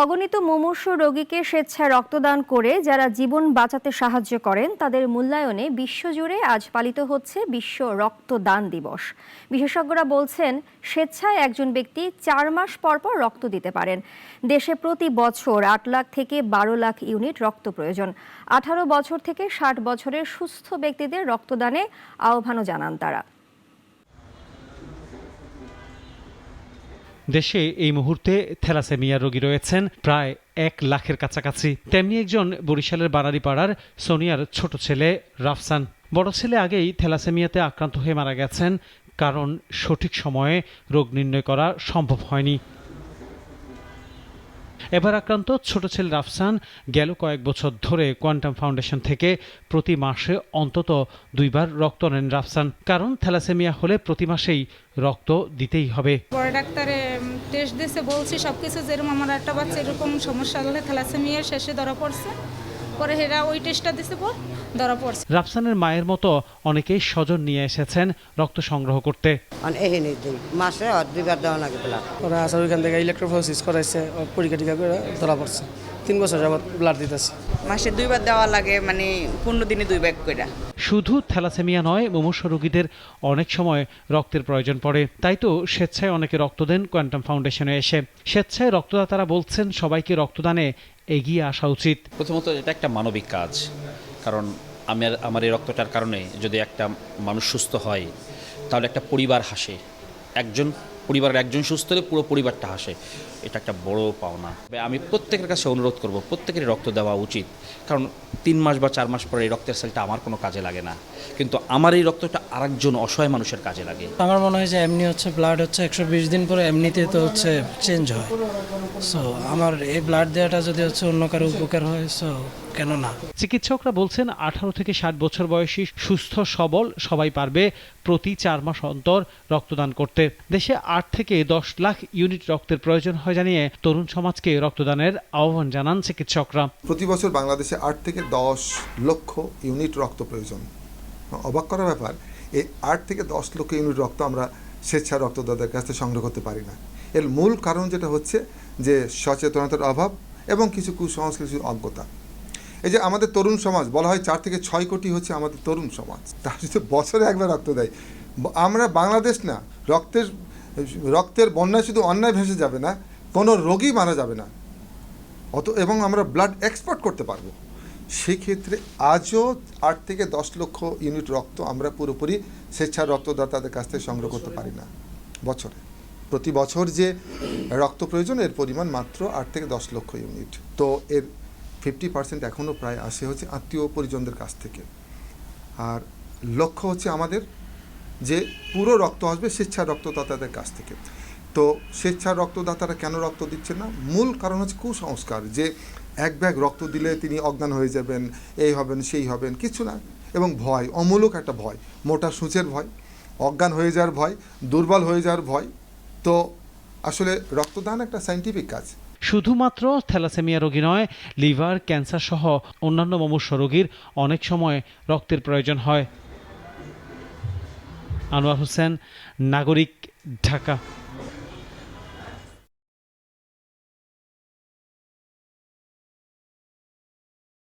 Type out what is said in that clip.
অগণিত মুমূর্ষু রোগীকে স্বেচ্ছায় রক্তদান করে যারা জীবন বাঁচাতে সাহায্য করেন তাদের মূল্যায়নে বিশ্বজুড়ে আজ পালিত হচ্ছে বিশ্ব রক্তদান দিবস। বিশেষজ্ঞরা বলছেন, স্বেচ্ছায় একজন ব্যক্তি 4 মাস পর পর রক্ত দিতে পারেন। দেশে প্রতি বছর 8 লাখ থেকে 12 লাখ ইউনিট রক্ত প্রয়োজন। 18 বছর থেকে 60 বছরের সুস্থ ব্যক্তিদের রক্তদানে আহ্বানও জানান তারা। দেশে এই মুহূর্তে থ্যালাসেমিয়া রোগী রয়েছেন প্রায় 1 লাখের কাছাকাছি। তেমনি একজন বরিশালের বানারীপাড়ার সোনিয়ার ছোট ছেলে রাফসান। বড় ছেলে আগেই থ্যালাসেমিয়াতে আক্রান্ত হয়ে মারা গেছেন, কারণ সঠিক সময়ে রোগ নির্ণয় করা সম্ভব হয়নি। এবার আক্রান্ত ছোট ছেলে রাফসান গেল কয়েক বছর ধরে কোয়ান্টাম ফাউন্ডেশন থেকে প্রতি মাসে অন্তত 2 বার রক্ত নেন রাফসান, কারণ থ্যালাসেমিয়া হলে প্রতি মাসেই রক্ত দিতেই হবে। বড় ডাক্তারে টেস্ট দিয়েছে, বলছি সবকিছু যেরকম আমার একটা বাচ্চা এরকম সমস্যা হলে থ্যালাসেমিয়ার শেষে ধরা পড়ছে, পরে হেরা ওই টেস্টটা দিয়েছে, পর ধরা পড়ছে। রাফসানের মায়ের মতো অনেকেই স্বজন নিয়ে এসেছেন রক্ত সংগ্রহ করতে। মাসে 2 বার দেওয়া লাগে ব্লাড। ওরা আসলে ওইখান থেকে ইলেকট্রোফোরেসিস করাইছে, পরীক্ষা টিকা করে ধরা পড়ছে। 3 বছর যাবত ব্লাড দিতেছে। মাসে 2 বার দেওয়া লাগে, মানে 15 দিনে 2 ব্যাগ করে। শুধু থ্যালাসেমিয়া নয়, মুমূর্ষু রোগীদের অনেক সময় রক্তের প্রয়োজন পড়ে। তাই তো স্বেচ্ছায় অনেকে রক্ত দেন কোয়ান্টাম ফাউন্ডেশনে এসে। স্বেচ্ছায় রক্তদাতারা বলছেন, সবাইকে রক্তদানে এগিয়ে আসা উচিত। প্রথমত এটা একটা মানবিক কাজ, কারণ আমার এই রক্তটার কারণে যদি একটা মানুষ সুস্থ হয় তাহলে একটা পরিবার হাসে। পরিবারের একজন সুস্থ হলে পুরো পরিবারটা হাসে। এটা একটা বড় পাওনা। আমি প্রত্যেকের কাছে অনুরোধ করব, প্রত্যেকেরই রক্ত দেওয়া উচিত, কারণ 3 মাস বা 4 মাস পরে এই রক্তের সেলটা আমার কোনো কাজে লাগে না, কিন্তু আমার এই রক্তটা আরেকজন অসহায় মানুষের কাজে লাগে। আমার মনে হয় যে এমনি ব্লাড 120 দিন পরে এমনিতে তো চেঞ্জ হয়। সো আমার এই ব্লাড দেওয়াটা যদি অন্য কারো উপকার হয়, সো কেন না। চিকিৎসকরা বলছেন, 18 থেকে 60 বছর বয়সী সুস্থ সবল সবাই পারবে প্রতি 4 মাস অন্তর রক্তদান করতে। দেশে 8 থেকে 10 লাখ ইউনিট রক্তের প্রয়োজন হয় জানিয়ে তরুণ সমাজকে রক্তদানের আহ্বান জানান চিকিৎসকরা। প্রতি বছর বাংলাদেশে 8 থেকে 10 লক্ষ ইউনিট রক্ত প্রয়োজন। অবাক করার ব্যাপার, এই 8 থেকে 10 লক্ষ ইউনিট রক্ত আমরা স্বেচ্ছা রক্তদাতাদের কাছ থেকে সংগ্রহ করতে পারি না। এর মূল কারণ যেটা হচ্ছে যে সচেতনতার অভাব এবং কিছু কুসংস্কৃতির অজ্ঞতা। এই যে আমাদের তরুণ সমাজ বলা হয় 4 থেকে 6 কোটি হচ্ছে আমাদের তরুণ সমাজ, তার যদি বছরে একবার রক্ত দেয়। আমরা বাংলাদেশ না, রক্তের বন্যায় শুধু অন্যায় ভেসে যাবে না, কোনো রোগী মারা যাবে না, এবং আমরা ব্লাড এক্সপোর্ট করতে পারবো। সেক্ষেত্রে আজও 8 থেকে 10 লক্ষ ইউনিট রক্ত আমরা পুরোপুরি স্বেচ্ছা রক্তদাতাদের কাছ থেকে সংগ্রহ করতে পারি না বছরে। প্রতি বছর যে রক্ত প্রয়োজন এর পরিমাণ মাত্র 8 থেকে 10 লক্ষ ইউনিট। তো এর 50% এখনও প্রায় আসে হচ্ছে আত্মীয় পরিজনদের কাছ থেকে। আর লক্ষ্য হচ্ছে আমাদের যে পুরো রক্ত আসবে স্বেচ্ছা রক্তদাতাদের কাছ থেকে। তো স্বেচ্ছা রক্তদাতারা কেন রক্ত দিচ্ছে না? মূল কারণ হচ্ছে কুসংস্কার, যে 1 ব্যাগ রক্ত দিলে তিনি অজ্ঞান হয়ে যাবেন, এই হবেন সেই হবেন, কিছু না। এবং ভয়, অমূলক একটা ভয়, মোটা সূচের ভয়, অজ্ঞান হয়ে যাওয়ার ভয়, দুর্বল হয়ে যাওয়ার ভয়। তো আসলে রক্তদান একটা সায়েন্টিফিক কাজ। শুধুমাত্র থ্যালাসেমিয়া রোগী নয়, লিভার ক্যান্সার সহ অন্যান্য মুমূর্ষু রোগীর অনেক সময় রক্তের প্রয়োজন হয়। আনোয়ার হোসেন, নাগরিক, ঢাকা।